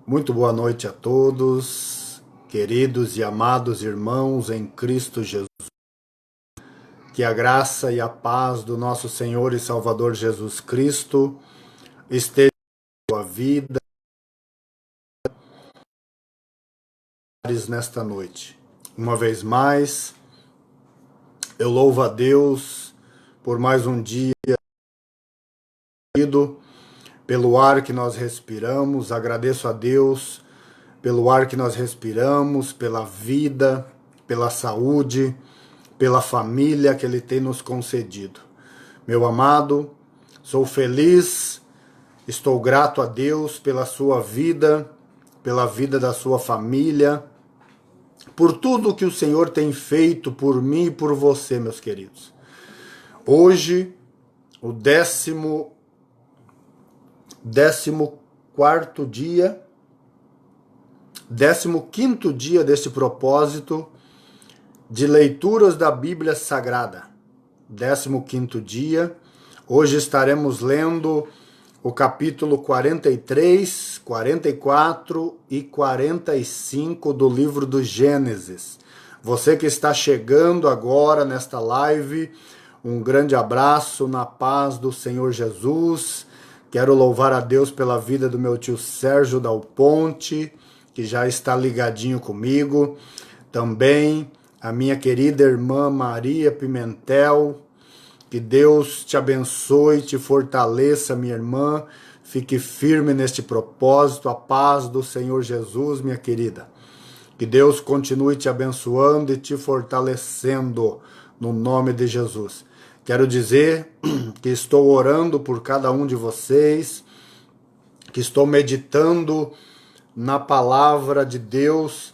Muito boa noite a todos, queridos e amados irmãos em Cristo Jesus. Que a graça e a paz do nosso Senhor e Salvador Jesus Cristo esteja em sua vida nesta noite. Uma vez mais, eu louvo a Deus por mais um dia, pelo ar que nós respiramos. Agradeço a Deus pelo ar que nós respiramos, pela vida, pela saúde, pela família que Ele tem nos concedido. Meu amado, sou feliz, estou grato a Deus pela sua vida, pela vida da sua família, por tudo que o Senhor tem feito por mim e por você, meus queridos. Hoje, o 15º dia deste propósito de leituras da Bíblia Sagrada. 15º dia. Hoje estaremos lendo o capítulo 43, 44 e 45 do livro do Gênesis. Você que está chegando agora nesta live, um grande abraço na paz do Senhor Jesus. Quero louvar a Deus pela vida do meu tio Sérgio Dal Ponte, que já está ligadinho comigo. Também a minha querida irmã Maria Pimentel. Que Deus te abençoe, te fortaleça, minha irmã. Fique firme neste propósito. A paz do Senhor Jesus, minha querida. Que Deus continue te abençoando e te fortalecendo no nome de Jesus. Quero dizer que estou orando por cada um de vocês, que estou meditando na palavra de Deus,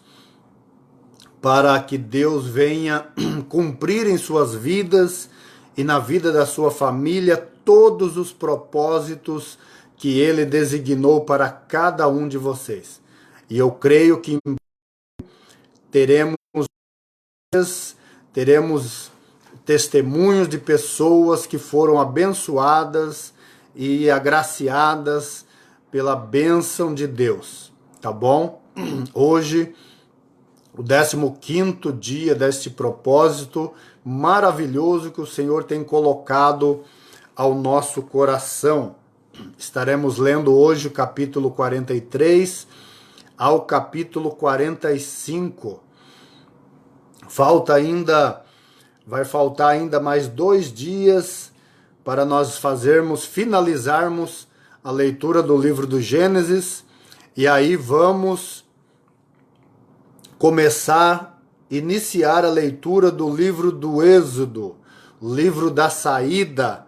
para que Deus venha cumprir em suas vidas e na vida da sua família todos os propósitos que Ele designou para cada um de vocês. E eu creio que teremos testemunhos de pessoas que foram abençoadas e agraciadas pela bênção de Deus, tá bom? Hoje, o 15º dia deste propósito maravilhoso que o Senhor tem colocado ao nosso coração. Estaremos lendo hoje o capítulo 43 ao capítulo 45. Vai faltar ainda mais 2 dias para nós finalizarmos a leitura do livro do Gênesis, e aí vamos iniciar a leitura do livro do Êxodo, livro da saída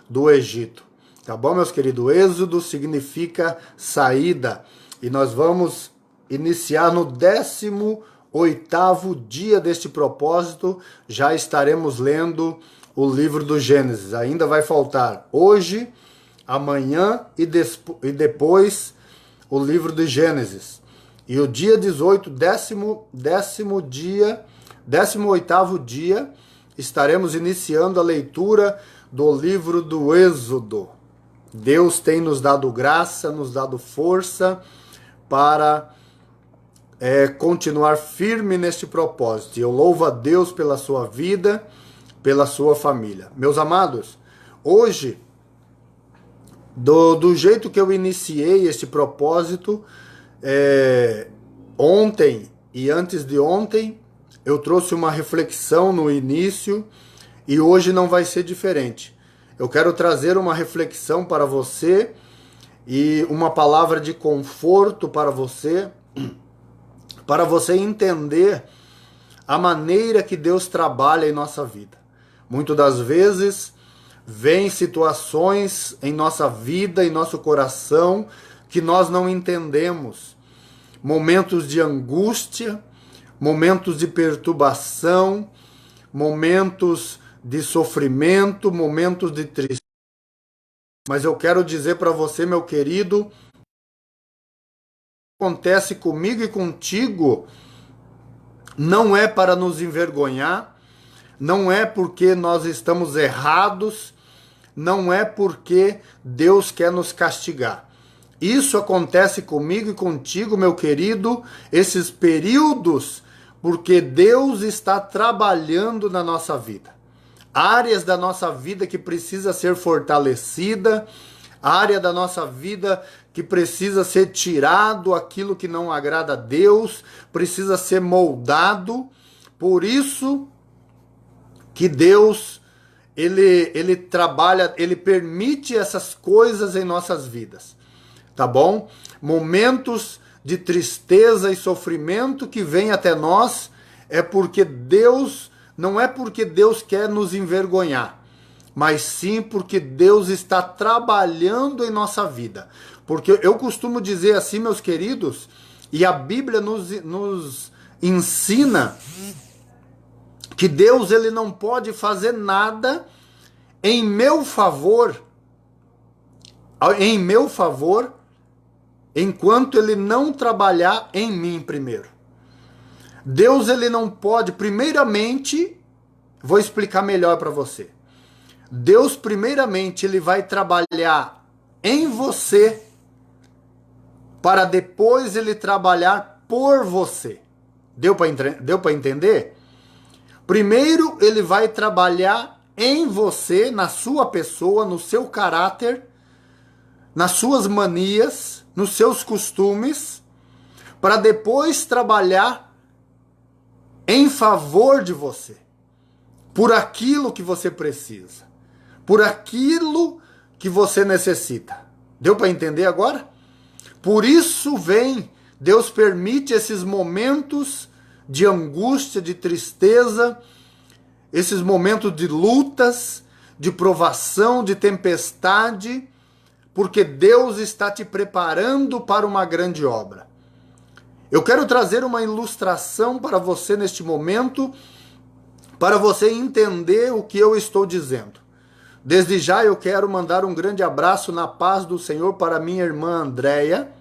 do Egito. Tá bom, meus queridos? Êxodo significa saída. E nós vamos iniciar no 18º dia deste propósito. Já estaremos lendo o livro do Gênesis. Ainda vai faltar hoje, amanhã e depois o livro do Gênesis. E o dia 18, 18º dia, estaremos iniciando a leitura do livro do Êxodo. Deus tem nos dado graça, nos dado força para continuar firme neste propósito. E eu louvo a Deus pela sua vida, pela sua família. Meus amados, hoje, do jeito que eu iniciei este propósito, ontem e antes de ontem, eu trouxe uma reflexão no início e hoje não vai ser diferente. Eu quero trazer uma reflexão para você e uma palavra de conforto para você entender a maneira que Deus trabalha em nossa vida. Muitas das vezes, vem situações em nossa vida, em nosso coração, que nós não entendemos. Momentos de angústia, momentos de perturbação, momentos de sofrimento, momentos de tristeza. Mas eu quero dizer para você, meu querido, o que acontece comigo e contigo não é para nos envergonhar, não é porque nós estamos errados, não é porque Deus quer nos castigar. Isso acontece comigo e contigo, meu querido, esses períodos, porque Deus está trabalhando na nossa vida. Áreas da nossa vida que precisa ser fortalecida, área da nossa vida que precisa ser tirado aquilo que não agrada a Deus, precisa ser moldado. Por isso que Deus, ele trabalha, ele permite essas coisas em nossas vidas, tá bom? Momentos de tristeza e sofrimento que vêm até nós é porque Deus, não é porque Deus quer nos envergonhar, mas sim porque Deus está trabalhando em nossa vida. Porque eu costumo dizer assim, meus queridos, e a Bíblia nos ensina que Deus, ele não pode fazer nada em meu favor, enquanto ele não trabalhar em mim primeiro. Deus, ele não pode, primeiramente, vou explicar melhor para você. Deus, primeiramente, ele vai trabalhar em você para depois ele trabalhar por você. Deu para entender? Primeiro, ele vai trabalhar em você, na sua pessoa, no seu caráter, nas suas manias, nos seus costumes, para depois trabalhar em favor de você, por aquilo que você precisa, por aquilo que você necessita. Deu para entender agora? Por isso Deus permite esses momentos de angústia, de tristeza, esses momentos de lutas, de provação, de tempestade, porque Deus está te preparando para uma grande obra. Eu quero trazer uma ilustração para você neste momento, para você entender o que eu estou dizendo. Desde já eu quero mandar um grande abraço na paz do Senhor para minha irmã Andréia,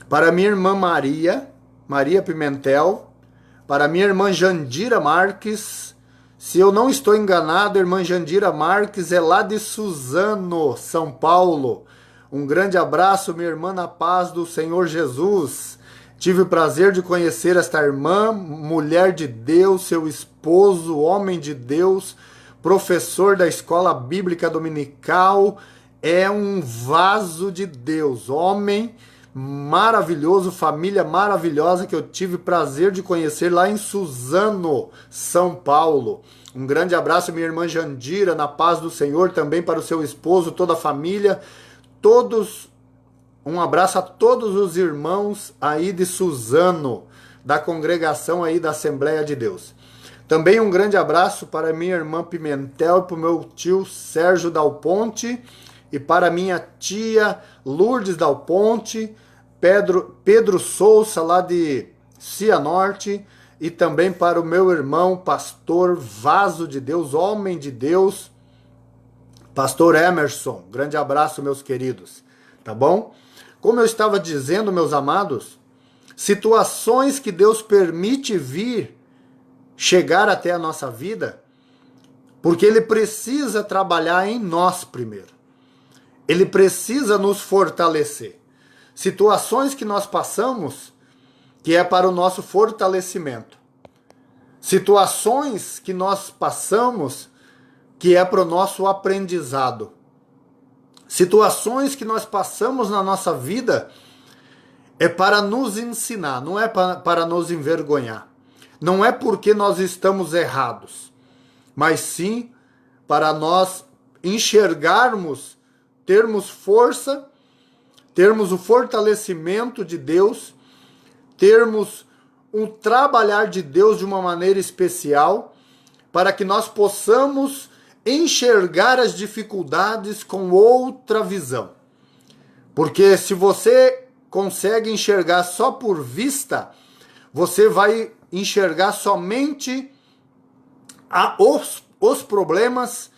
para minha irmã Maria Pimentel, para minha irmã Jandira Marques. Se eu não estou enganado, a irmã Jandira Marques é lá de Suzano, São Paulo. Um grande abraço, minha irmã, na paz do Senhor Jesus. Tive o prazer de conhecer esta irmã, mulher de Deus, seu esposo, homem de Deus, professor da escola bíblica dominical, é um vaso de Deus, homem maravilhoso, família maravilhosa que eu tive prazer de conhecer lá em Suzano, São Paulo. Um grande abraço, minha irmã Jandira, na paz do Senhor, também para o seu esposo, toda a família, um abraço a todos os irmãos aí de Suzano, da congregação aí da Assembleia de Deus. Também um grande abraço para minha irmã Pimentel e para o meu tio Sérgio Dal Ponte e para minha tia Lourdes Dal Ponte, Pedro Souza lá de Cianorte e também para o meu irmão pastor Vaso de Deus, homem de Deus, pastor Emerson. Grande abraço, meus queridos, tá bom? Como eu estava dizendo, meus amados, situações que Deus permite vir chegar até a nossa vida, porque Ele precisa trabalhar em nós primeiro. Ele precisa nos fortalecer. Situações que nós passamos, que é para o nosso fortalecimento. Situações que nós passamos, que é para o nosso aprendizado. Situações que nós passamos na nossa vida, é para nos ensinar, não é para nos envergonhar. Não é porque nós estamos errados, mas sim para nós enxergarmos, termos força, termos o fortalecimento de Deus, termos um trabalhar de Deus de uma maneira especial, para que nós possamos enxergar as dificuldades com outra visão. Porque se você consegue enxergar só por vista, você vai enxergar somente os problemas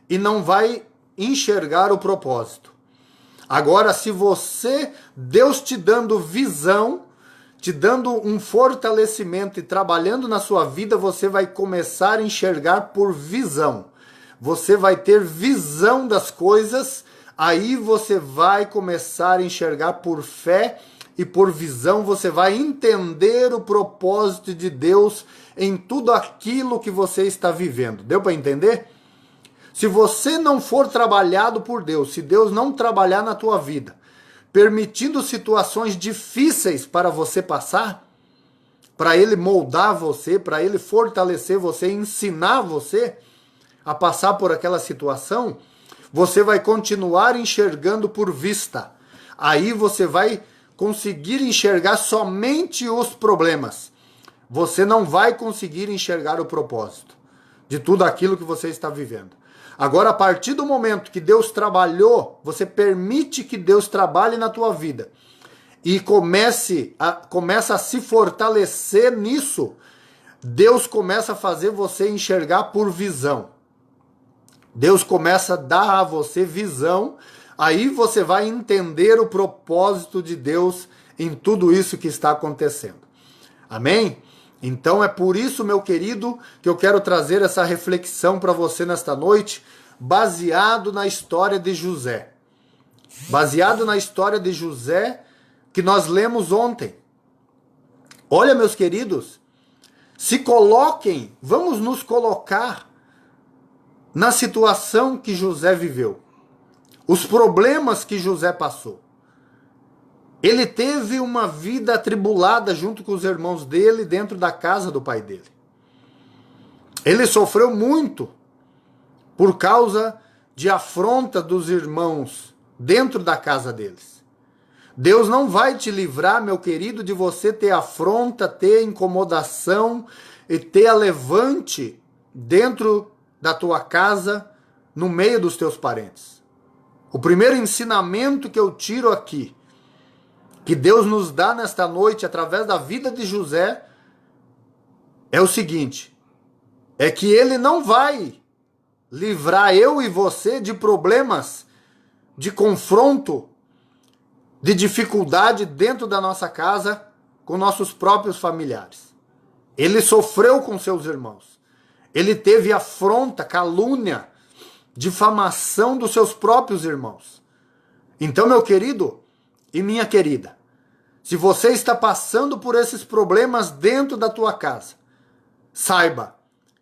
e não vai enxergar o propósito. Agora, se você, Deus te dando visão, te dando um fortalecimento e trabalhando na sua vida, você vai começar a enxergar por visão. Você vai ter visão das coisas aí você vai começar a enxergar por fé e por visão, você vai entender o propósito de Deus em tudo aquilo que você está vivendo. Deu para entender? Se você não for trabalhado por Deus, se Deus não trabalhar na tua vida, permitindo situações difíceis para você passar, para Ele moldar você, para Ele fortalecer você, ensinar você a passar por aquela situação, você vai continuar enxergando por vista. Aí você vai conseguir enxergar somente os problemas. Você não vai conseguir enxergar o propósito de tudo aquilo que você está vivendo. Agora, a partir do momento que Deus trabalhou, você permite que Deus trabalhe na tua vida e começa a se fortalecer nisso, Deus começa a fazer você enxergar por visão. Deus começa a dar a você visão, aí você vai entender o propósito de Deus em tudo isso que está acontecendo. Amém? Então é por isso, meu querido, que eu quero trazer essa reflexão para você nesta noite, baseado na história de José. Baseado na história de José que nós lemos ontem. Olha, meus queridos, vamos nos colocar na situação que José viveu. Os problemas que José passou. Ele teve uma vida atribulada junto com os irmãos dele dentro da casa do pai dele. Ele sofreu muito por causa de afronta dos irmãos dentro da casa deles. Deus não vai te livrar, meu querido, de você ter afronta, ter incomodação e ter a levante dentro da tua casa, no meio dos teus parentes. O primeiro ensinamento que eu tiro aqui, que Deus nos dá nesta noite através da vida de José, é o seguinte: é que Ele não vai livrar eu e você de problemas, de confronto, de dificuldade dentro da nossa casa com nossos próprios familiares. Ele sofreu com seus irmãos. Ele teve afronta, calúnia, difamação dos seus próprios irmãos. Então, meu querido e minha querida, se você está passando por esses problemas dentro da tua casa, saiba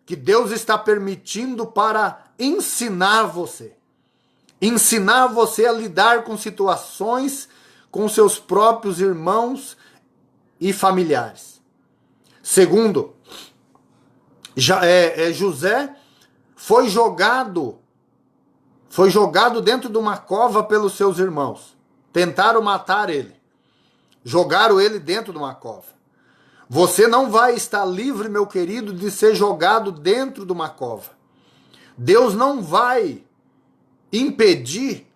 que Deus está permitindo para ensinar você a lidar com situações com seus próprios irmãos e familiares. Segundo, José foi jogado dentro de uma cova pelos seus irmãos. Tentaram matar ele. Jogaram ele dentro de uma cova. Você não vai estar livre, meu querido, de ser jogado dentro de uma cova. Deus não vai impedir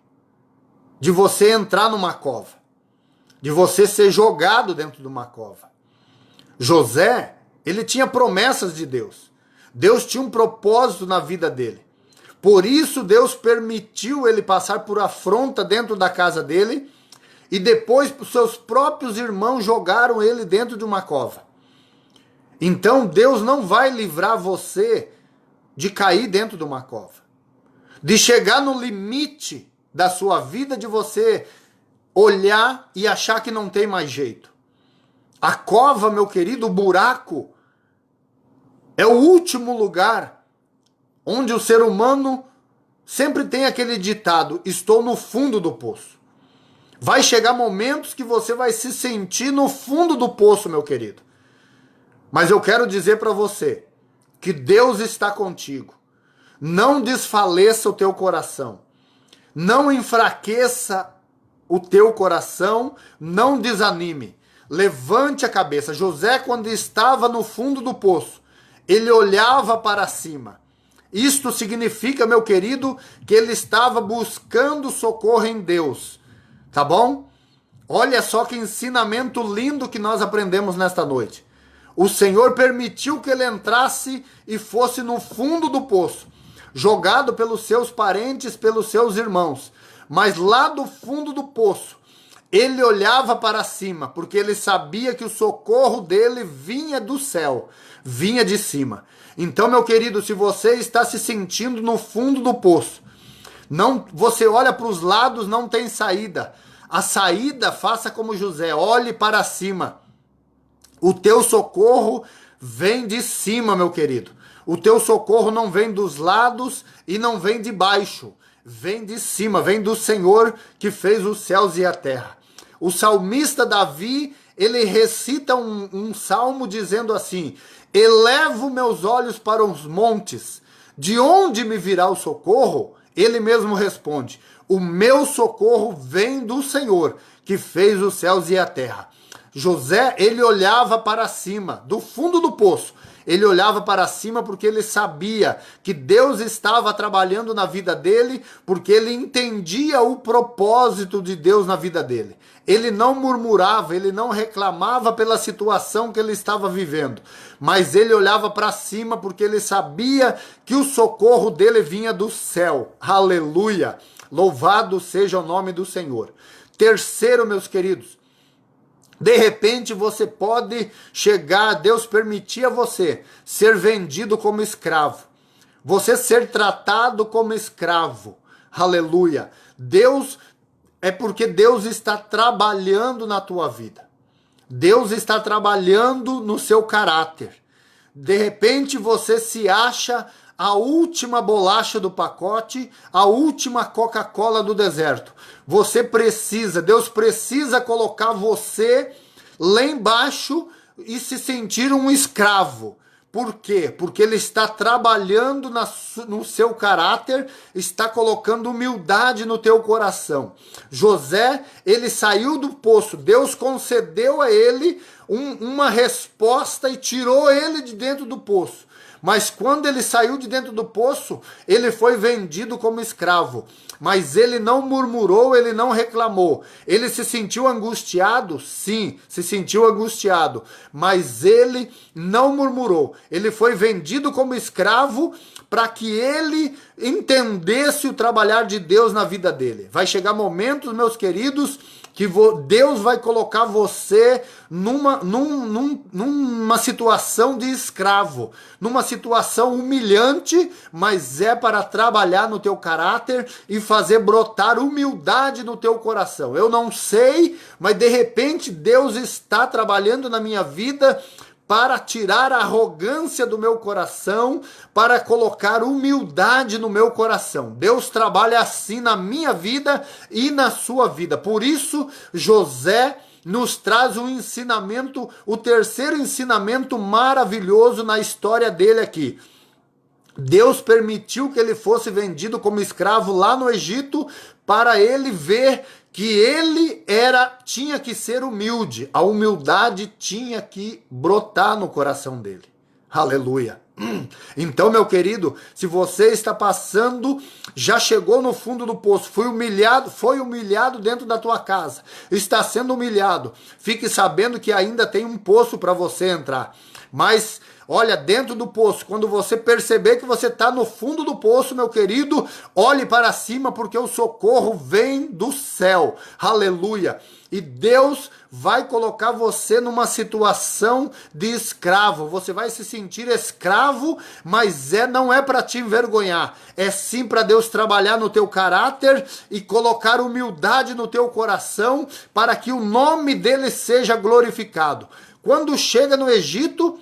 de você entrar numa cova, de você ser jogado dentro de uma cova. José, ele tinha promessas de Deus. Deus tinha um propósito na vida dele. Por isso Deus permitiu ele passar por afronta dentro da casa dele, e depois os seus próprios irmãos jogaram ele dentro de uma cova. Então Deus não vai livrar você de cair dentro de uma cova, de chegar no limite da sua vida, de você olhar e achar que não tem mais jeito. A cova, meu querido, o buraco, é o último lugar onde o ser humano sempre tem aquele ditado: estou no fundo do poço. Vai chegar momentos que você vai se sentir no fundo do poço, meu querido. Mas eu quero dizer para você que Deus está contigo. Não desfaleça o teu coração. Não enfraqueça o teu coração. Não desanime. Levante a cabeça. José, quando estava no fundo do poço, ele olhava para cima. Isto significa, meu querido, que ele estava buscando socorro em Deus. Tá bom? Olha só que ensinamento lindo que nós aprendemos nesta noite. O Senhor permitiu que ele entrasse e fosse no fundo do poço, jogado pelos seus parentes, pelos seus irmãos. Mas lá do fundo do poço, ele olhava para cima, porque ele sabia que o socorro dele vinha do céu, vinha de cima. Então, meu querido, se você está se sentindo no fundo do poço, Não, você olha para os lados, não tem saída. A saída, faça como José, olhe para cima. O teu socorro vem de cima, meu querido. O teu socorro não vem dos lados e não vem de baixo. Vem de cima, vem do Senhor que fez os céus e a terra. O salmista Davi, ele recita um salmo dizendo assim: elevo meus olhos para os montes, de onde me virá o socorro? Ele mesmo responde: o meu socorro vem do Senhor, que fez os céus e a terra. José, ele olhava para cima, do fundo do poço. Ele olhava para cima porque ele sabia que Deus estava trabalhando na vida dele, porque ele entendia o propósito de Deus na vida dele. Ele não murmurava, ele não reclamava pela situação que ele estava vivendo, mas ele olhava para cima porque ele sabia que o socorro dele vinha do céu. Aleluia! Louvado seja o nome do Senhor. Terceiro, meus queridos, de repente você pode chegar, Deus permitir a você ser vendido como escravo. Você ser tratado como escravo. Aleluia. É porque Deus está trabalhando na tua vida. Deus está trabalhando no seu caráter. De repente você se acha a última bolacha do pacote, a última Coca-Cola do deserto. Deus precisa colocar você lá embaixo e se sentir um escravo. Por quê? Porque ele está trabalhando no seu caráter, está colocando humildade no teu coração. José, ele saiu do poço, Deus concedeu a ele uma resposta e tirou ele de dentro do poço. Mas quando ele saiu de dentro do poço, ele foi vendido como escravo. Mas ele não murmurou, ele não reclamou. Ele se sentiu angustiado? Sim, se sentiu angustiado. Mas ele não murmurou. Ele foi vendido como escravo para que ele entendesse o trabalhar de Deus na vida dele. Vai chegar momentos, meus queridos, que Deus vai colocar você numa situação de escravo, numa situação humilhante, mas é para trabalhar no teu caráter e fazer brotar humildade no teu coração. Eu não sei, mas de repente Deus está trabalhando na minha vida para tirar a arrogância do meu coração, para colocar humildade no meu coração. Deus trabalha assim na minha vida e na sua vida. Por isso, José nos traz um ensinamento, o terceiro ensinamento maravilhoso na história dele aqui. Deus permitiu que ele fosse vendido como escravo lá no Egito para ele ver que ele tinha que ser humilde. A humildade tinha que brotar no coração dele. Aleluia. Então, meu querido, se você está passando, já chegou no fundo do poço, foi humilhado dentro da tua casa, está sendo humilhado, fique sabendo que ainda tem um poço para você entrar. Mas olha, dentro do poço, quando você perceber que você está no fundo do poço, meu querido, olhe para cima, porque o socorro vem do céu. Aleluia. E Deus vai colocar você numa situação de escravo. Você vai se sentir escravo, mas não é para te envergonhar. É sim para Deus trabalhar no teu caráter e colocar humildade no teu coração para que o nome dele seja glorificado. Quando chega no Egito,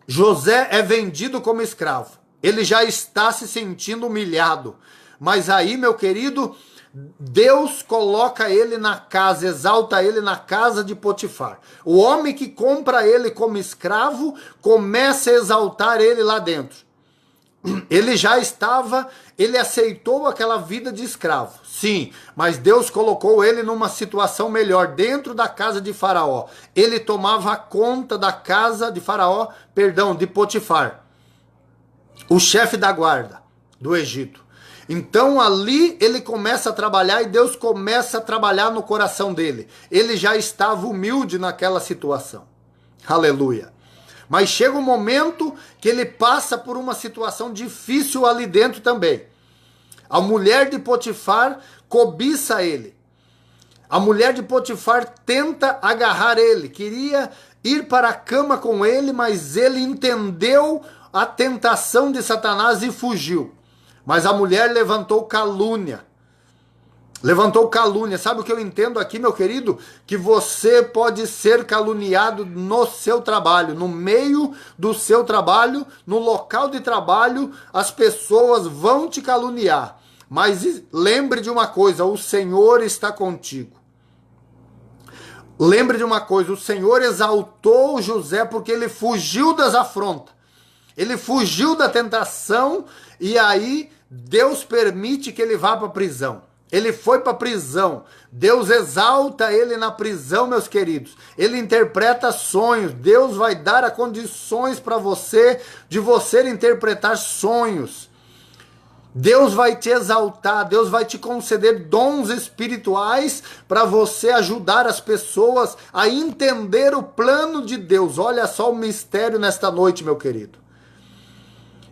José é vendido como escravo. Ele já está se sentindo humilhado. Mas aí, meu querido, Deus coloca ele na casa, exalta ele na casa de Potifar. O homem que compra ele como escravo começa a exaltar ele lá dentro. Ele aceitou aquela vida de escravo, sim, mas Deus colocou ele numa situação melhor, dentro da casa de Faraó. Ele tomava conta da casa de de Potifar, o chefe da guarda do Egito. Então ali ele começa a trabalhar e Deus começa a trabalhar no coração dele. Ele já estava humilde naquela situação. Aleluia. Mas chega um momento que ele passa por uma situação difícil ali dentro também. A mulher de Potifar cobiça ele. A mulher de Potifar tenta agarrar ele, queria ir para a cama com ele, mas ele entendeu a tentação de Satanás e fugiu. Mas a mulher levantou calúnia. Levantou calúnia. Sabe o que eu entendo aqui, meu querido? Que você pode ser caluniado no seu trabalho, no meio do seu trabalho, no local de trabalho, as pessoas vão te caluniar. Mas lembre de uma coisa, o Senhor está contigo. Lembre de uma coisa, o Senhor exaltou José porque ele fugiu das afrontas. Ele fugiu da tentação e aí Deus permite que ele vá para a prisão. Ele foi para a prisão. Deus exalta ele na prisão, meus queridos. Ele interpreta sonhos. Deus vai dar as condições para você, de você interpretar sonhos. Deus vai te exaltar, Deus vai te conceder dons espirituais para você ajudar as pessoas a entender o plano de Deus. Olha só o mistério nesta noite, meu querido.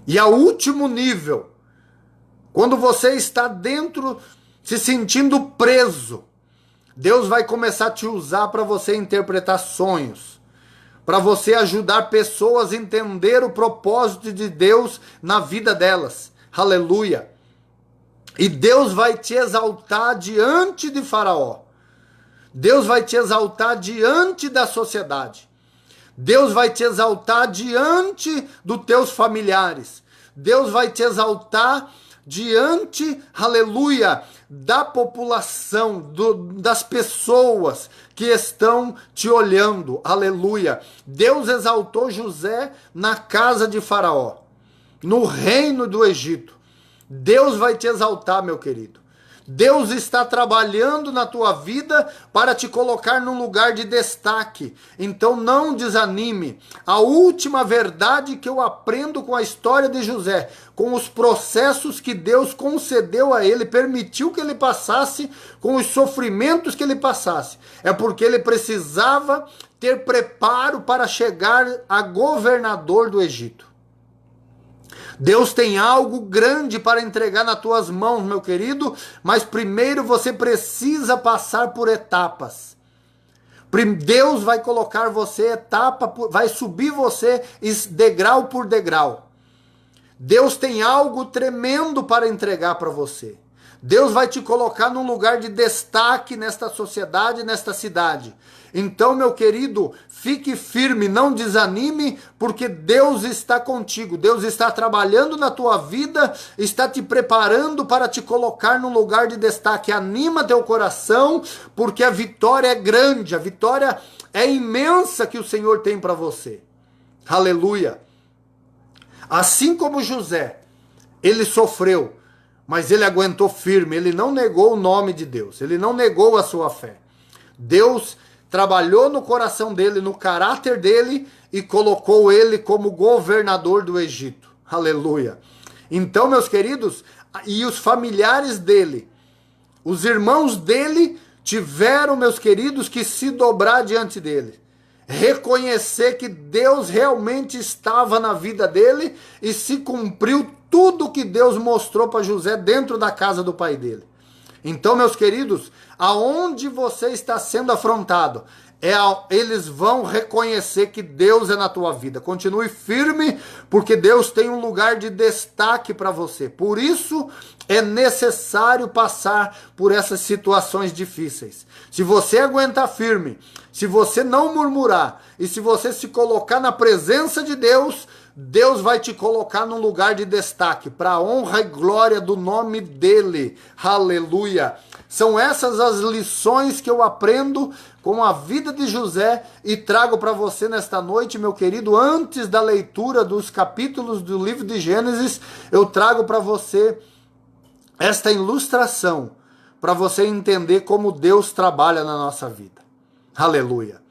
E ao último nível, quando você está dentro, se sentindo preso, Deus vai começar a te usar para você interpretar sonhos, para você ajudar pessoas a entender o propósito de Deus na vida delas. Aleluia! E Deus vai te exaltar diante de Faraó. Deus vai te exaltar diante da sociedade. Deus vai te exaltar diante dos teus familiares. Deus vai te exaltar diante, aleluia, da população, das pessoas que estão te olhando. Aleluia. Deus exaltou José na casa de Faraó, no reino do Egito. Deus vai te exaltar, meu querido. Deus está trabalhando na tua vida para te colocar num lugar de destaque. Então não desanime. A última verdade que eu aprendo com a história de José, com os processos que Deus concedeu a ele, permitiu que ele passasse, com os sofrimentos que ele passasse, é porque ele precisava ter preparo para chegar a governador do Egito. Deus tem algo grande para entregar nas tuas mãos, meu querido, mas primeiro você precisa passar por etapas. Deus vai colocar você vai subir você degrau por degrau. Deus tem algo tremendo para entregar para você. Deus vai te colocar num lugar de destaque nesta sociedade, nesta cidade. Então, meu querido, fique firme, não desanime, porque Deus está contigo. Deus está trabalhando na tua vida, está te preparando para te colocar num lugar de destaque. Anima teu coração, porque a vitória é grande, a vitória é imensa que o Senhor tem para você. Aleluia! Assim como José, ele sofreu, mas ele aguentou firme, ele não negou o nome de Deus, ele não negou a sua fé. Deus trabalhou no coração dele, no caráter dele, e colocou ele como governador do Egito. Aleluia! Então, meus queridos, e os familiares dele, os irmãos dele, tiveram, meus queridos, que se dobrar diante dele. Reconhecer que Deus realmente estava na vida dele e se cumpriu tudo que Deus mostrou para José dentro da casa do pai dele. Então, meus queridos, aonde você está sendo afrontado, eles vão reconhecer que Deus é na tua vida. Continue firme, porque Deus tem um lugar de destaque para você. Por isso, é necessário passar por essas situações difíceis. Se você aguentar firme, se você não murmurar, e se você se colocar na presença de Deus, Deus vai te colocar num lugar de destaque, para a honra e glória do nome dele. Aleluia! São essas as lições que eu aprendo com a vida de José e trago para você nesta noite, meu querido. Antes da leitura dos capítulos do livro de Gênesis, eu trago para você esta ilustração, para você entender como Deus trabalha na nossa vida. Aleluia!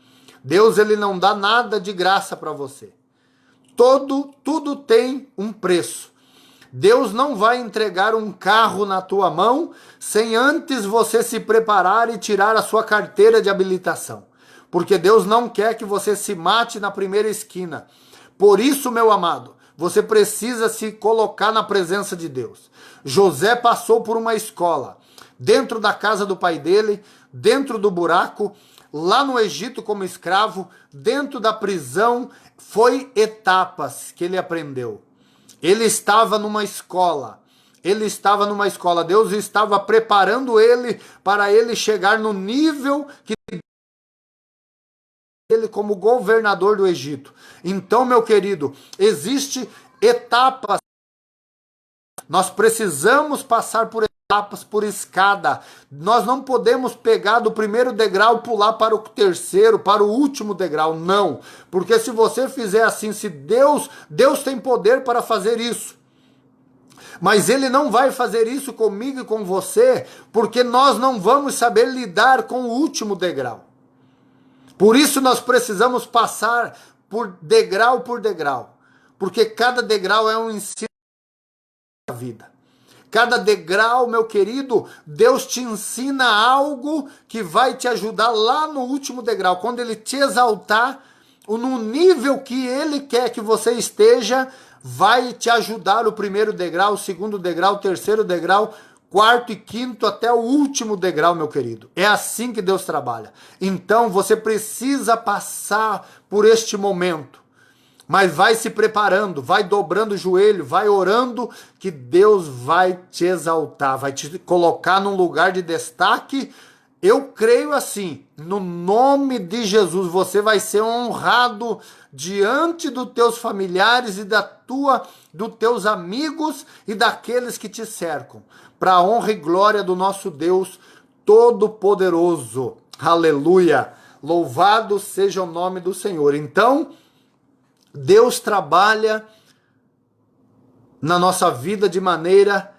Deus, ele não dá nada de graça para você. Tudo tem um preço. Deus não vai entregar um carro na tua mão sem antes você se preparar e tirar a sua carteira de habilitação. Porque Deus não quer que você se mate na primeira esquina. Por isso, meu amado, você precisa se colocar na presença de Deus. José passou por uma escola, dentro da casa do pai dele, dentro do buraco, lá no Egito como escravo, dentro da prisão. Foi etapas que ele aprendeu. Ele estava numa escola. ele estava numa escola. Deus estava preparando ele para ele chegar no nível que ele como governador do Egito. Então, meu querido, existe etapas. Nós precisamos passar por etapas, por escada. Nós não podemos pegar do primeiro degrau e pular para o terceiro, para o último degrau. Não. Porque se você fizer assim, se Deus tem poder para fazer isso. Mas ele não vai fazer isso comigo e com você, porque nós não vamos saber lidar com o último degrau. Por isso nós precisamos passar por degrau, porque cada degrau é um ensino da vida. Cada degrau, meu querido, Deus te ensina algo que vai te ajudar lá no último degrau, quando ele te exaltar, no nível que ele quer que você esteja, vai te ajudar o primeiro degrau, o segundo degrau, o terceiro degrau, quarto e quinto até o último degrau, meu querido. É assim que Deus trabalha. Então você precisa passar por este momento. Mas vai se preparando, vai dobrando o joelho, vai orando, que Deus vai te exaltar, vai te colocar num lugar de destaque. Eu creio assim, no nome de Jesus, você vai ser honrado diante dos teus familiares e dos teus amigos e daqueles que te cercam, para a honra e glória do nosso Deus Todo-Poderoso. Aleluia! Louvado seja o nome do Senhor. Então, Deus trabalha na nossa vida de maneira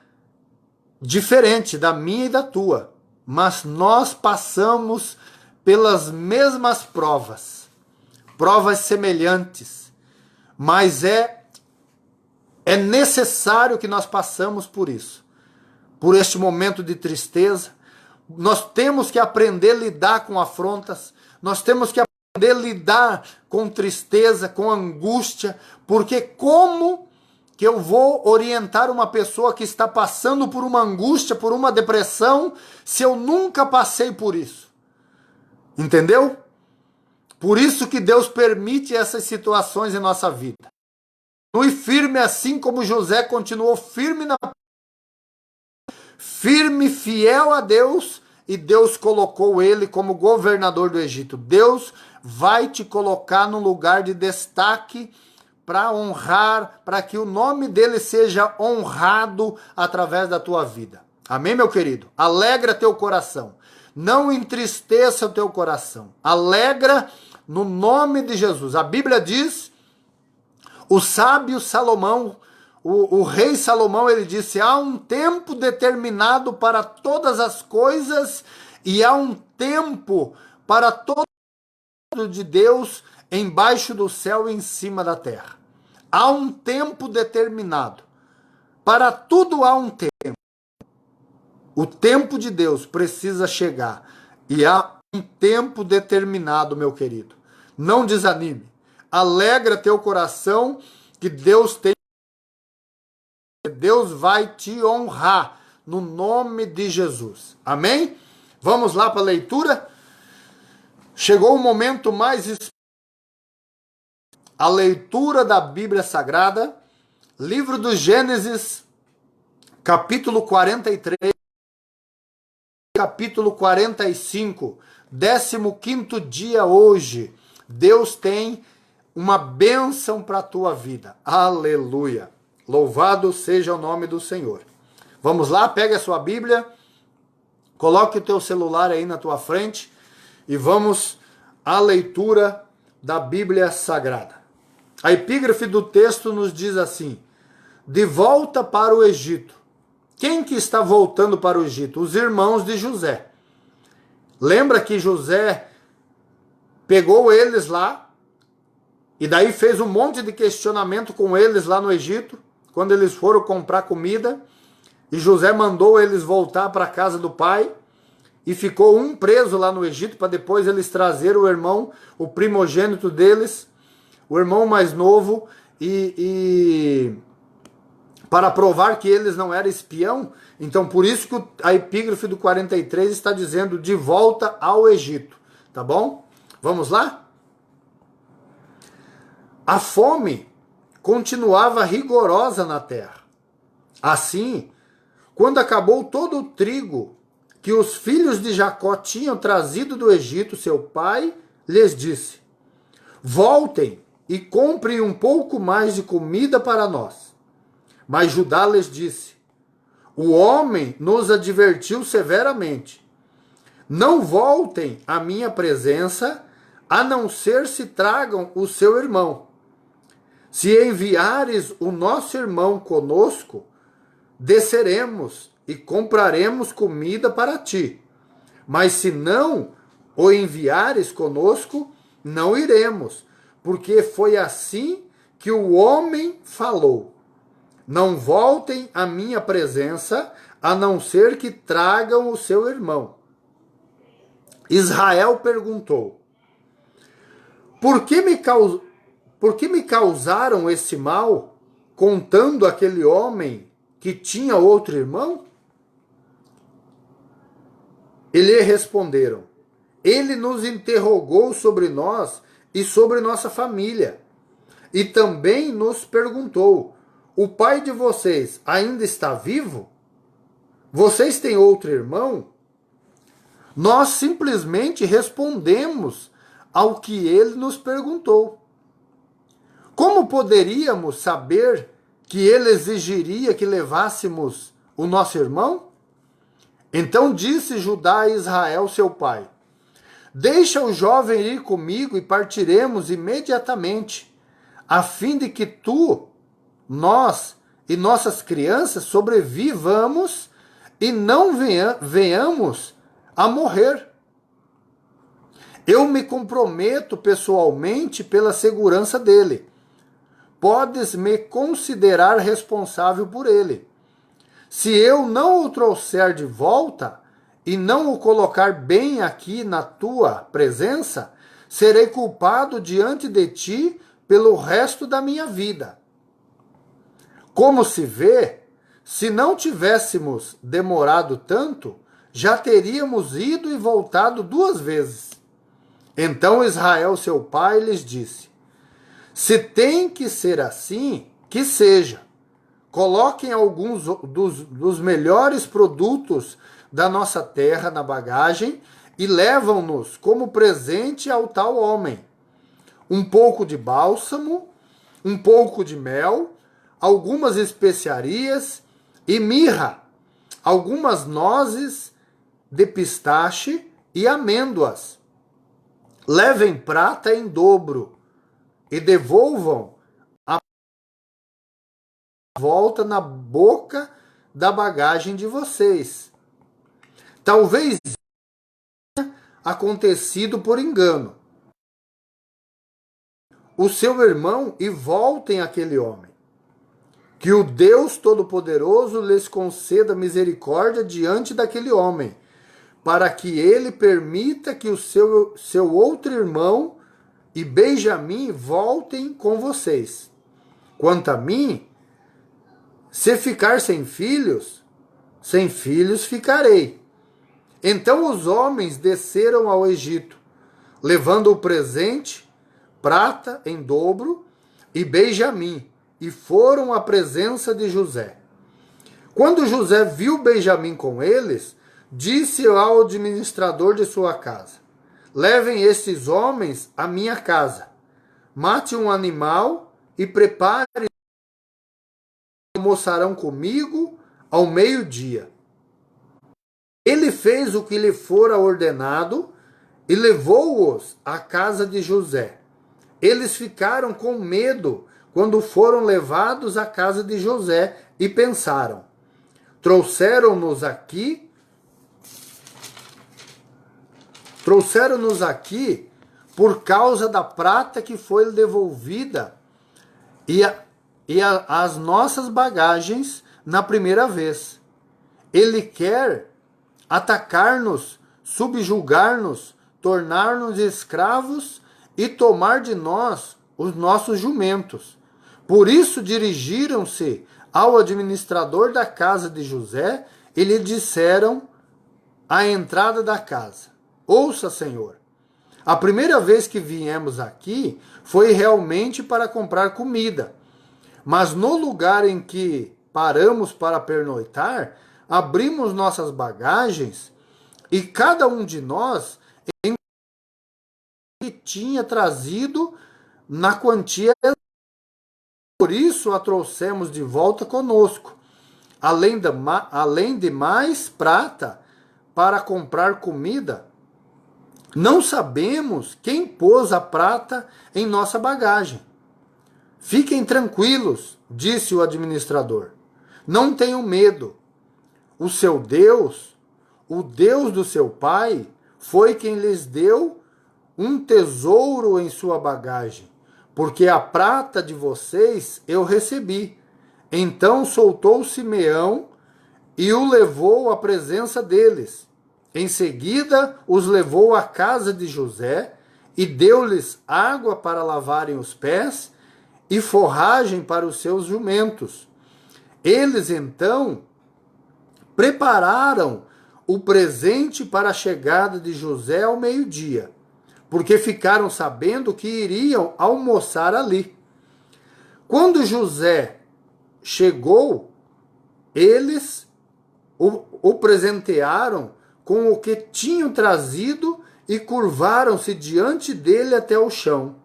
diferente da minha e da tua, mas nós passamos pelas mesmas provas semelhantes, mas é necessário que nós passamos por isso, por este momento de tristeza. Nós temos que aprender a lidar com afrontas, nós temos que aprender a lidar com tristeza, com angústia, porque como que eu vou orientar uma pessoa que está passando por uma angústia, por uma depressão, se eu nunca passei por isso? Entendeu? Por isso que Deus permite essas situações em nossa vida. Continue firme assim como José continuou firme, fiel a Deus, e Deus colocou ele como governador do Egito. Deus vai te colocar num lugar de destaque para honrar, para que o nome dele seja honrado através da tua vida. Amém, meu querido? Alegra teu coração. Não entristeça o teu coração. Alegra no nome de Jesus. A Bíblia diz, o sábio Salomão, o rei Salomão, ele disse, há um tempo determinado para todas as coisas e há um tempo para todo de Deus embaixo do céu e em cima da terra. Há um tempo determinado. Para tudo há um tempo. O tempo de Deus precisa chegar. E há um tempo determinado, meu querido. Não desanime. Alegra teu coração que Deus tem. Deus vai te honrar no nome de Jesus. Amém? Vamos lá para a leitura? Chegou o momento mais a leitura da Bíblia Sagrada, livro do Gênesis, capítulo 43, capítulo 45, 15º dia hoje. Deus tem uma bênção para a tua vida. Aleluia. Louvado seja o nome do Senhor. Vamos lá, pegue a sua Bíblia, coloque o teu celular aí na tua frente e vamos à leitura da Bíblia Sagrada. A epígrafe do texto nos diz assim: de volta para o Egito. Quem que está voltando para o Egito? Os irmãos de José. Lembra que José pegou eles lá e daí fez um monte de questionamento com eles lá no Egito, quando eles foram comprar comida, e José mandou eles voltar para a casa do pai, e ficou um preso lá no Egito, para depois eles trazerem o irmão, o primogênito deles, o irmão mais novo, e para provar que eles não eram espião. Então por isso que a epígrafe do 43 está dizendo de volta ao Egito, tá bom? Vamos lá? A fome continuava rigorosa na terra. Assim, quando acabou todo o trigo que os filhos de Jacó tinham trazido do Egito, seu pai lhes disse: voltem e comprem um pouco mais de comida para nós. Mas Judá lhes disse: o homem nos advertiu severamente: não voltem à minha presença, a não ser se tragam o seu irmão. Se enviares o nosso irmão conosco, desceremos e compraremos comida para ti. Mas se não o enviares conosco, não iremos, porque foi assim que o homem falou: não voltem à minha presença, a não ser que tragam o seu irmão. Israel perguntou: por que me causaram esse mal, contando aquele homem que tinha outro irmão? E lhe responderam: ele nos interrogou sobre nós e sobre nossa família, e também nos perguntou: o pai de vocês ainda está vivo? Vocês têm outro irmão? Nós simplesmente respondemos ao que ele nos perguntou. Como poderíamos saber que ele exigiria que levássemos o nosso irmão? Então disse Judá a Israel, seu pai: deixa o jovem ir comigo e partiremos imediatamente, a fim de que tu, nós e nossas crianças sobrevivamos e não venhamos a morrer. Eu me comprometo pessoalmente pela segurança dele. Podes me considerar responsável por ele. Se eu não o trouxer de volta e não o colocar bem aqui na tua presença, serei culpado diante de ti pelo resto da minha vida. Como se vê, se não tivéssemos demorado tanto, já teríamos ido e voltado 2 vezes. Então Israel, seu pai, lhes disse: se tem que ser assim, que seja. Coloquem alguns dos melhores produtos da nossa terra na bagagem e levam-nos como presente ao tal homem: um pouco de bálsamo, um pouco de mel, algumas especiarias e mirra, algumas nozes de pistache e amêndoas. Levem prata em dobro e devolvam a volta na boca da bagagem de vocês. Talvez tenha acontecido por engano o seu irmão e voltem àquele homem. Que o Deus Todo-Poderoso lhes conceda misericórdia diante daquele homem, para que ele permita que o seu outro irmão e Benjamim voltem com vocês. Quanto a mim, se ficar sem filhos ficarei. Então os homens desceram ao Egito, levando o presente, prata em dobro, e Benjamim, e foram à presença de José. Quando José viu Benjamim com eles, disse ao administrador de sua casa: levem estes homens à minha casa, mate um animal e prepare, almoçarão comigo ao meio-dia. Ele fez o que lhe fora ordenado e levou-os à casa de José. Eles ficaram com medo quando foram levados à casa de José e pensaram: trouxeram-nos aqui por causa da prata que foi devolvida e as nossas bagagens na primeira vez. Ele quer atacar-nos, subjugar-nos, tornar-nos escravos e tomar de nós os nossos jumentos. Por isso dirigiram-se ao administrador da casa de José e lhe disseram à entrada da casa: ouça, senhor, a primeira vez que viemos aqui foi realmente para comprar comida, mas no lugar em que paramos para pernoitar, abrimos nossas bagagens e cada um de nós que tinha trazido na quantia. Por isso a trouxemos de volta conosco, além de mais prata para comprar comida. Não sabemos quem pôs a prata em nossa bagagem. Fiquem tranquilos, disse o administrador. Não tenham medo. O seu Deus, o Deus do seu pai, foi quem lhes deu um tesouro em sua bagagem, porque a prata de vocês eu recebi. Então soltou Simeão e o levou à presença deles. Em seguida, os levou à casa de José e deu-lhes água para lavarem os pés e forragem para os seus jumentos. Eles, então, prepararam o presente para a chegada de José ao meio-dia, porque ficaram sabendo que iriam almoçar ali. Quando José chegou, eles o presentearam com o que tinham trazido e curvaram-se diante dele até o chão.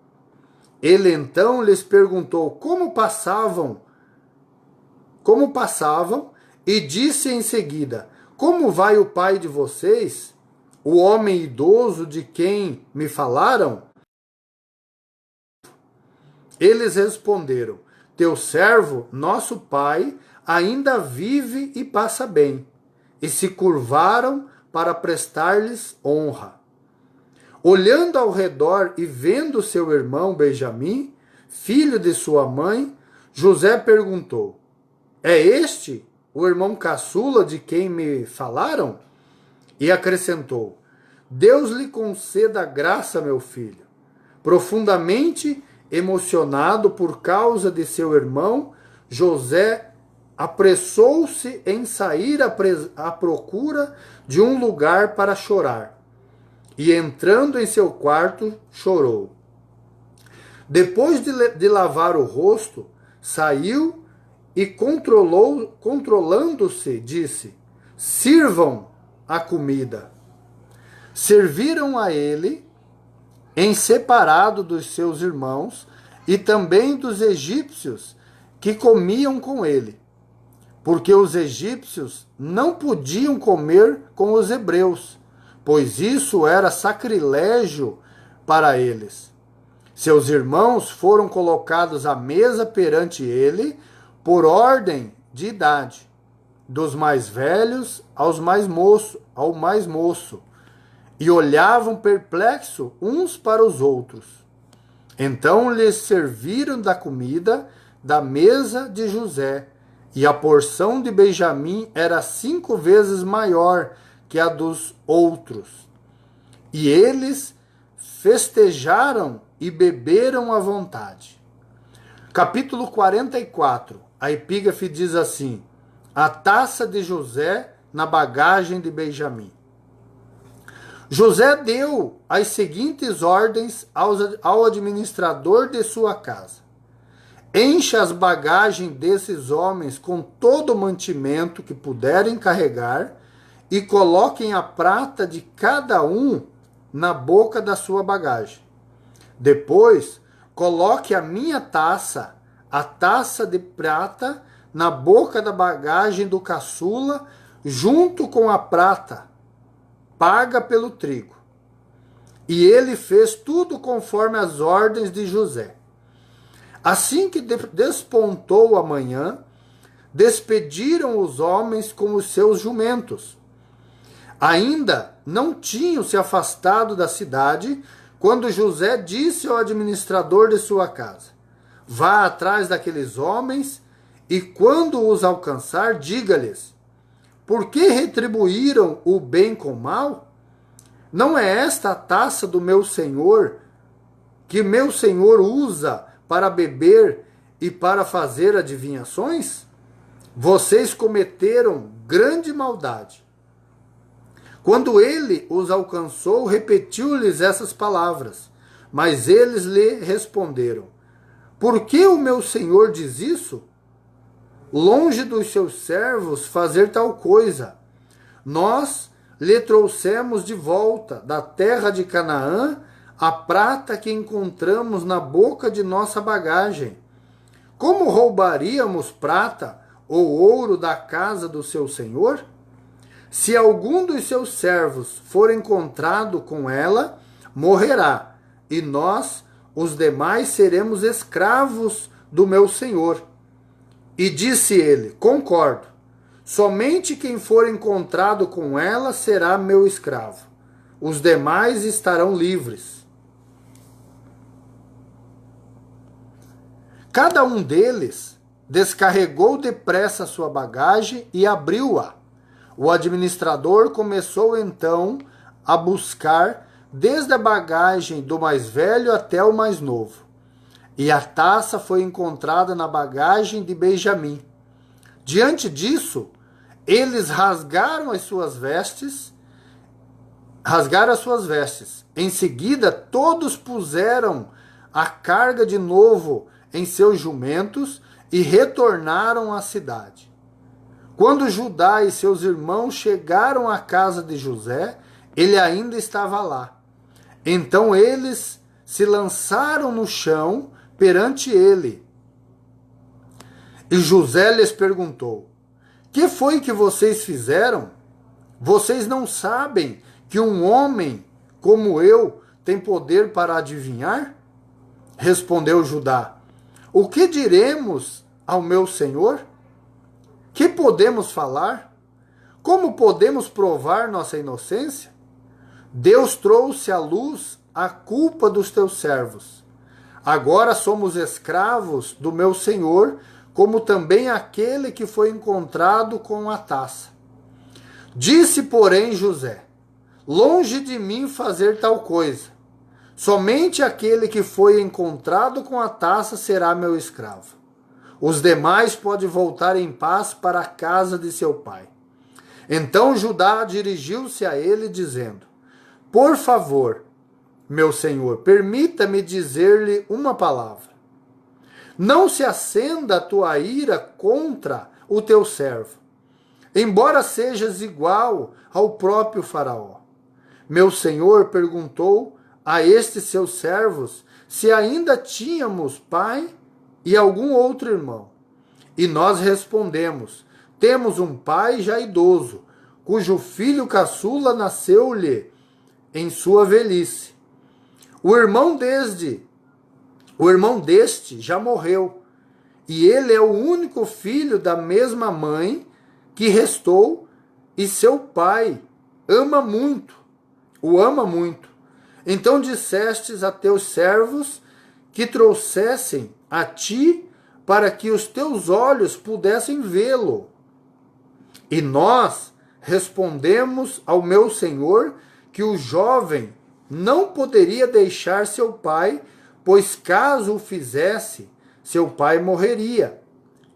Ele então lhes perguntou como passavam, e disse em seguida: como vai o pai de vocês, o homem idoso de quem me falaram? Eles responderam: teu servo, nosso pai, ainda vive e passa bem. E se curvaram para prestar-lhes honra. Olhando ao redor e vendo seu irmão Benjamim, filho de sua mãe, José perguntou: é este o irmão caçula de quem me falaram? E acrescentou: Deus lhe conceda graça, meu filho. Profundamente emocionado por causa de seu irmão, José apressou-se em sair à procura de um lugar para chorar. E entrando em seu quarto, chorou. Depois de lavar o rosto, saiu e controlando-se, disse: sirvam a comida. Serviram a ele, em separado dos seus irmãos e também dos egípcios que comiam com ele, porque os egípcios não podiam comer com os hebreus, pois isso era sacrilégio para eles. Seus irmãos foram colocados à mesa perante ele por ordem de idade, dos mais velhos ao mais moço, e olhavam perplexos uns para os outros. Então lhes serviram da comida da mesa de José, e a porção de Benjamim era 5 vezes maior que a dos outros. E eles festejaram e beberam à vontade. Capítulo 44. A epígrafe diz assim: a taça de José na bagagem de Benjamim. José deu as seguintes ordens ao administrador de sua casa: encha as bagagens desses homens com todo o mantimento que puderem carregar e coloquem a prata de cada um na boca da sua bagagem. Depois, coloque a minha taça, a taça de prata, na boca da bagagem do caçula, junto com a prata paga pelo trigo. E ele fez tudo conforme as ordens de José. Assim que despontou a manhã, despediram os homens com os seus jumentos. Ainda não tinham se afastado da cidade, quando José disse ao administrador de sua casa: vá atrás daqueles homens, e quando os alcançar, diga-lhes: por que retribuíram o bem com o mal? Não é esta a taça do meu senhor, que meu senhor usa para beber e para fazer adivinhações? Vocês cometeram grande maldade. Quando ele os alcançou, repetiu-lhes essas palavras, mas eles lhe responderam: por que o meu senhor diz isso? longe dos seus servos fazer tal coisa. Nós lhe trouxemos de volta da terra de Canaã a prata que encontramos na boca de nossa bagagem. Como roubaríamos prata ou ouro da casa do seu senhor? Se algum dos seus servos for encontrado com ela, morrerá, e nós, os demais, seremos escravos do meu senhor. E disse ele: concordo, somente quem for encontrado com ela será meu escravo. Os demais estarão livres. Cada um deles descarregou depressa sua bagagem e abriu-a. O administrador começou então a buscar desde a bagagem do mais velho até o mais novo. E a taça foi encontrada na bagagem de Benjamim. Diante disso, eles rasgaram as suas vestes. Em seguida, todos puseram a carga de novo em seus jumentos e retornaram à cidade. Quando Judá e seus irmãos chegaram à casa de José, ele ainda estava lá. Então eles se lançaram no chão perante ele. E José lhes perguntou: que foi que vocês fizeram? Vocês não sabem que um homem como eu tem poder para adivinhar? Respondeu Judá: o que diremos ao meu senhor? Que podemos falar? Como podemos provar nossa inocência? Deus trouxe à luz a culpa dos teus servos. Agora somos escravos do meu senhor, como também aquele que foi encontrado com a taça. Disse, porém, José: longe de mim fazer tal coisa. Somente aquele que foi encontrado com a taça será meu escravo. Os demais podem voltar em paz para a casa de seu pai. Então Judá dirigiu-se a ele, dizendo: por favor, meu senhor, permita-me dizer-lhe uma palavra. Não se acenda a tua ira contra o teu servo, embora sejas igual ao próprio faraó. Meu senhor perguntou a estes seus servos se ainda tínhamos pai e algum outro irmão. E nós respondemos: temos um pai já idoso, cujo filho caçula nasceu-lhe em sua velhice. O irmão deste já morreu, e ele é o único filho da mesma mãe que restou, e seu pai o ama muito. Então dissestes a teus servos que trouxessem a ti, para que os teus olhos pudessem vê-lo. E nós respondemos ao meu senhor que o jovem não poderia deixar seu pai, pois caso o fizesse, seu pai morreria.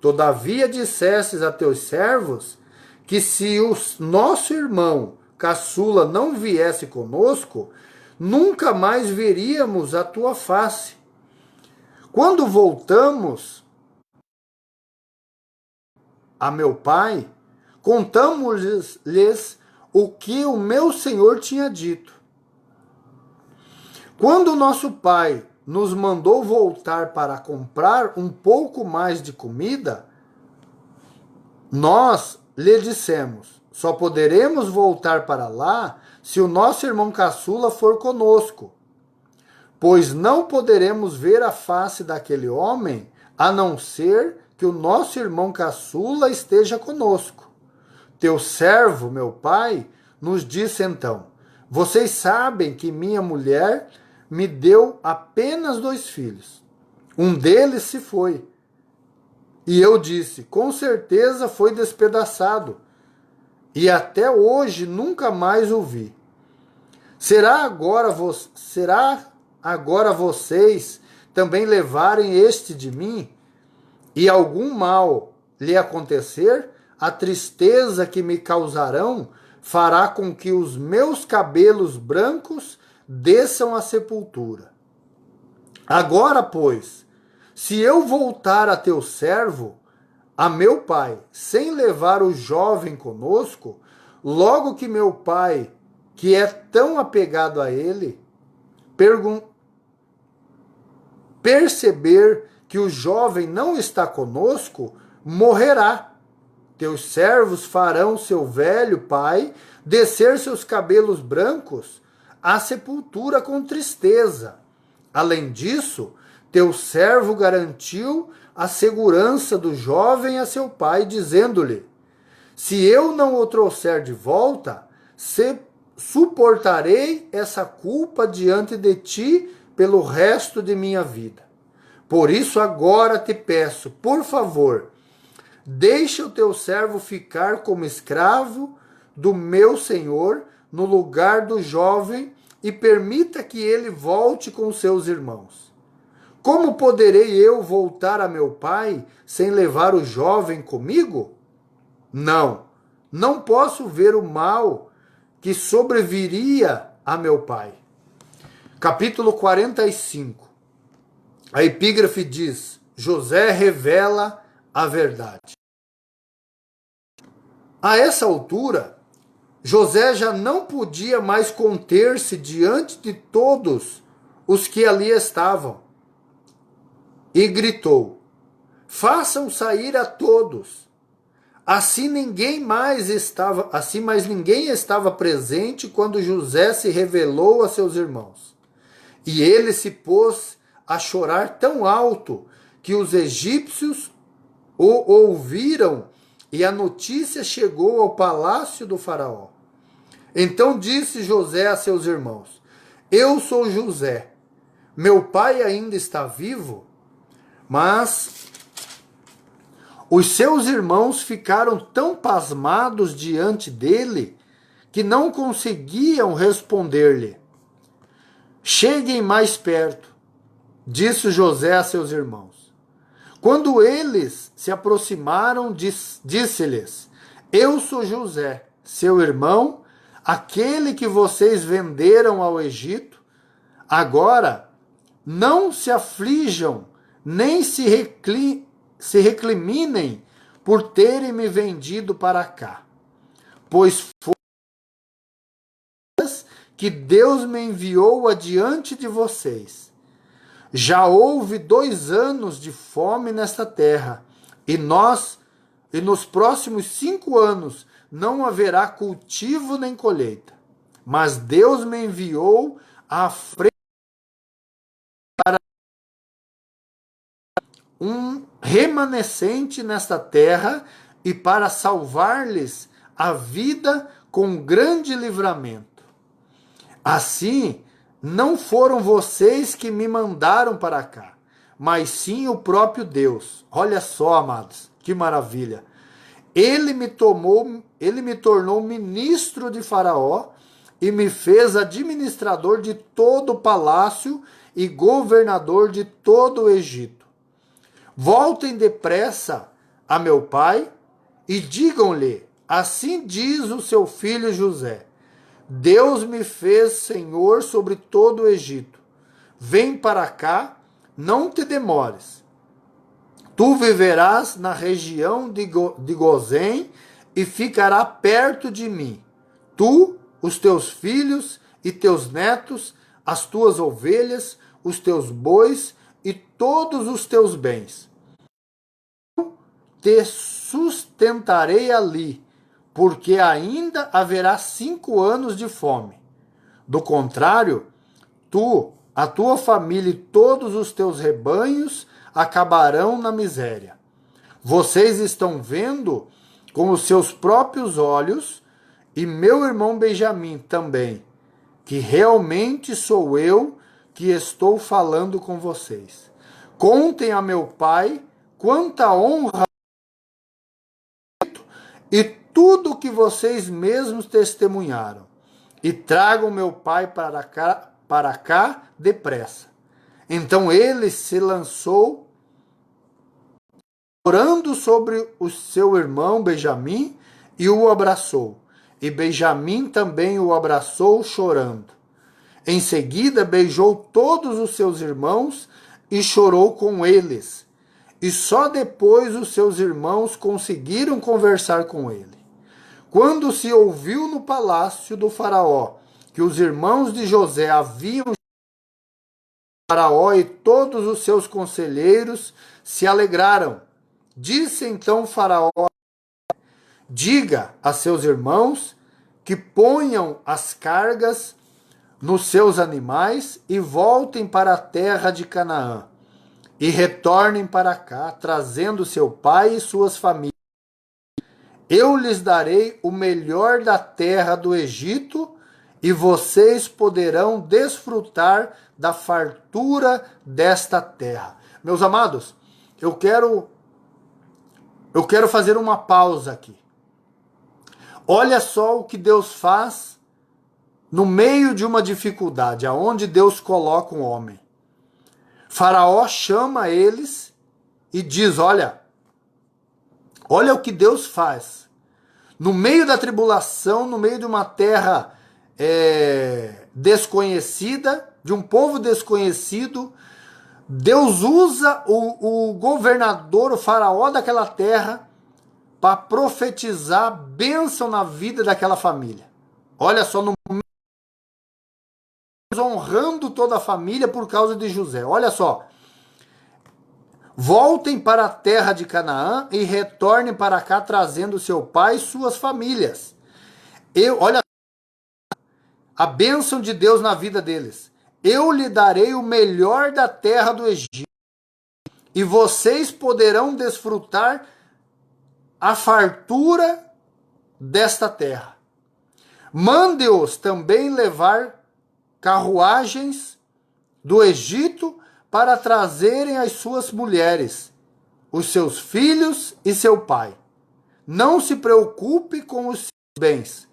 Todavia dissestes a teus servos que se o nosso irmão caçula não viesse conosco, nunca mais veríamos a tua face. Quando voltamos a meu pai, contamos-lhes o que o meu senhor tinha dito. Quando nosso pai nos mandou voltar para comprar um pouco mais de comida, nós lhe dissemos: só poderemos voltar para lá se o nosso irmão caçula for conosco, pois não poderemos ver a face daquele homem, a não ser que o nosso irmão caçula esteja conosco. Teu servo, meu pai, nos disse então: vocês sabem que minha mulher me deu apenas 2 filhos. Um deles se foi. E eu disse: com certeza foi despedaçado, e até hoje nunca mais o vi. Será agora vocês também levarem este de mim, e algum mal lhe acontecer? A tristeza que me causarão fará com que os meus cabelos brancos desçam à sepultura. Agora, pois, se eu voltar a teu servo, a meu pai, sem levar o jovem conosco, logo que meu pai, que é tão apegado a ele, perceber que o jovem não está conosco, morrerá. Teus servos farão seu velho pai descer seus cabelos brancos à sepultura com tristeza. Além disso, teu servo garantiu a segurança do jovem a seu pai, dizendo-lhe: se eu não o trouxer de volta, suportarei essa culpa diante de ti pelo resto de minha vida. Por isso agora te peço, por favor, deixa o teu servo ficar como escravo do meu senhor no lugar do jovem e permita que ele volte com seus irmãos. Como poderei eu voltar a meu pai sem levar o jovem comigo? Não posso ver o mal que sobreviria a meu pai. Capítulo 45. A epígrafe diz: José revela a verdade. A essa altura, José já não podia mais conter-se diante de todos os que ali estavam. E gritou: façam sair a todos. Assim mais ninguém estava presente quando José se revelou a seus irmãos. E ele se pôs a chorar tão alto que os egípcios o ouviram e a notícia chegou ao palácio do faraó. Então disse José a seus irmãos: eu sou José. Meu pai ainda está vivo? Mas os seus irmãos ficaram tão pasmados diante dele que não conseguiam responder-lhe. Cheguem mais perto, disse José a seus irmãos. Quando eles se aproximaram, disse-lhes: eu sou José, seu irmão, aquele que vocês venderam ao Egito. Agora, não se aflijam, nem se recriminem por terem me vendido para cá, pois foi que Deus me enviou adiante de vocês. Já houve 2 anos de fome nesta terra, e nos próximos 5 anos não haverá cultivo nem colheita. Mas Deus me enviou à frente para um remanescente nesta terra e para salvar-lhes a vida com grande livramento. Assim, não foram vocês que me mandaram para cá, mas sim o próprio Deus. Olha só, amados, que maravilha. Ele me tornou ministro de Faraó e me fez administrador de todo o palácio e governador de todo o Egito. Voltem depressa a meu pai e digam-lhe: assim diz o seu filho José: Deus me fez senhor sobre todo o Egito. Vem para cá, não te demores. Tu viverás na região de Gozém e ficará perto de mim. Tu, os teus filhos e teus netos, as tuas ovelhas, os teus bois e todos os teus bens. Te sustentarei ali, porque ainda haverá 5 anos de fome. Do contrário, tu, a tua família e todos os teus rebanhos acabarão na miséria. Vocês estão vendo com os seus próprios olhos, e meu irmão Benjamim também, que realmente sou eu que estou falando com vocês. Contem a meu pai quanta honra e tudo o que vocês mesmos testemunharam, e tragam meu pai para cá depressa. Então ele se lançou, orando sobre o seu irmão Benjamim, e o abraçou. E Benjamim também o abraçou, chorando. Em seguida beijou todos os seus irmãos e chorou com eles. e só depois os seus irmãos conseguiram conversar com ele. Quando se ouviu no palácio do faraó que os irmãos de José haviam, Faraó e todos os seus conselheiros se alegraram. Disse então Faraó: diga a seus irmãos que ponham as cargas nos seus animais e voltem para a terra de Canaã, e retornem para cá, trazendo seu pai e suas famílias. Eu lhes darei o melhor da terra do Egito, e vocês poderão desfrutar da fartura desta terra. Meus amados, eu quero fazer uma pausa aqui. Olha só o que Deus faz no meio de uma dificuldade, aonde Deus coloca um homem. Faraó chama eles e diz: olha o que Deus faz. No meio da tribulação, no meio de uma terra desconhecida, de um povo desconhecido, Deus usa o governador, o faraó daquela terra, para profetizar bênção na vida daquela família. Olha só, no meio, honrando toda a família por causa de José. Olha só. Voltem para a terra de Canaã e retornem para cá trazendo seu pai e suas famílias. Olha a bênção de Deus na vida deles. Eu lhe darei o melhor da terra do Egito, e vocês poderão desfrutar a fartura desta terra. Mande-os também levar carruagens do Egito para trazerem as suas mulheres, os seus filhos e seu pai. Não se preocupe com os seus bens,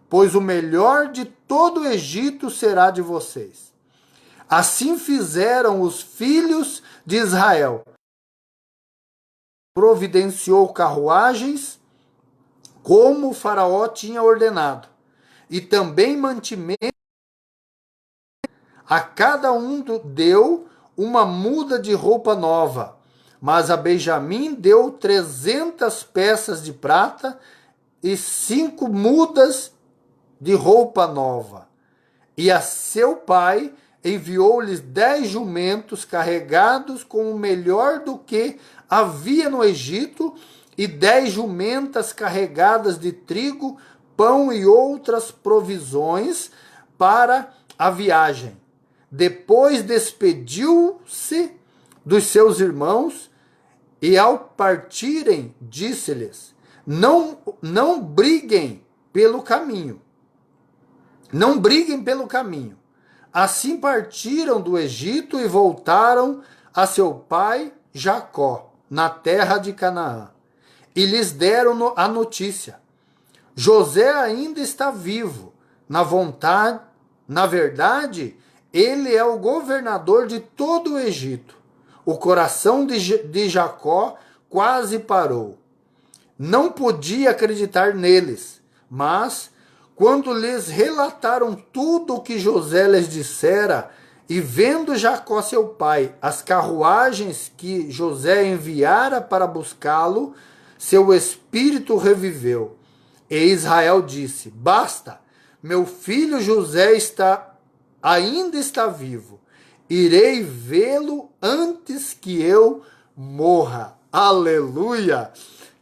pois o melhor de todo o Egito será de vocês. Assim fizeram os filhos de Israel. Providenciou carruagens, como o faraó tinha ordenado, e também mantimento. A cada um deu uma muda de roupa nova, mas a Benjamim deu 300 peças de prata e 5 mudas de roupa nova. E a seu pai enviou-lhes 10 jumentos carregados com o melhor do que havia no Egito, e 10 jumentas carregadas de trigo, pão e outras provisões para a viagem. Depois despediu-se dos seus irmãos e, ao partirem, disse-lhes: não briguem pelo caminho. Não briguem pelo caminho. Assim partiram do Egito e voltaram a seu pai Jacó, na terra de Canaã. E lhes deram a notícia: José ainda está vivo. Na verdade, ele é o governador de todo o Egito. O coração de Jacó quase parou. Não podia acreditar neles, mas quando lhes relataram tudo o que José lhes dissera, e vendo Jacó seu pai as carruagens que José enviara para buscá-lo, seu espírito reviveu. E Israel disse: basta, meu filho José ainda está vivo. Irei vê-lo antes que eu morra. Aleluia!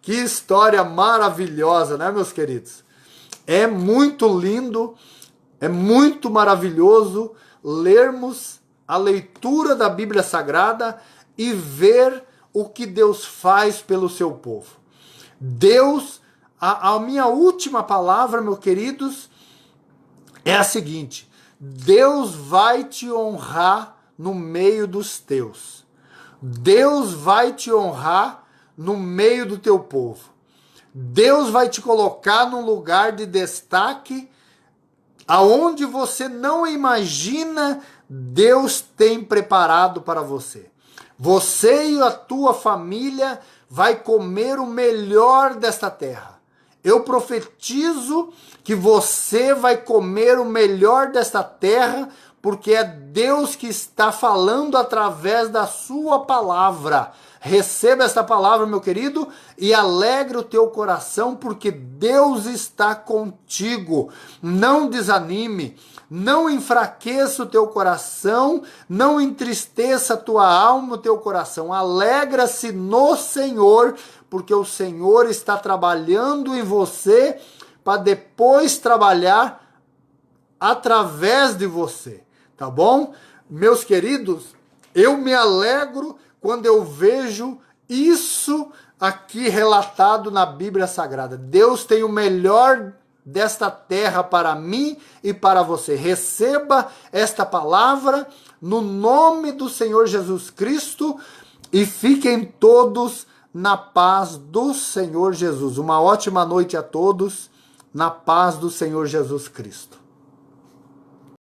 Que história maravilhosa, né, meus queridos? É muito lindo, é muito maravilhoso lermos a leitura da Bíblia Sagrada e ver o que Deus faz pelo seu povo. Deus, a minha última palavra, meus queridos, é a seguinte: Deus vai te honrar no meio dos teus. Deus vai te honrar no meio do teu povo. Deus vai te colocar num lugar de destaque, aonde você não imagina. Deus tem preparado para você. Você e a tua família vai comer o melhor desta terra. Eu profetizo que você vai comer o melhor desta terra, porque é Deus que está falando através da sua palavra. Receba esta palavra, meu querido, e alegre o teu coração, porque Deus está contigo. Não desanime, não enfraqueça o teu coração, não entristeça a tua alma, o teu coração. Alegra-se no Senhor, porque o Senhor está trabalhando em você para depois trabalhar através de você, tá bom? Meus queridos, eu me alegro quando eu vejo isso aqui relatado na Bíblia Sagrada. Deus tem o melhor desta terra para mim e para você. Receba esta palavra no nome do Senhor Jesus Cristo e fiquem todos na paz do Senhor Jesus. Uma ótima noite a todos, na paz do Senhor Jesus Cristo.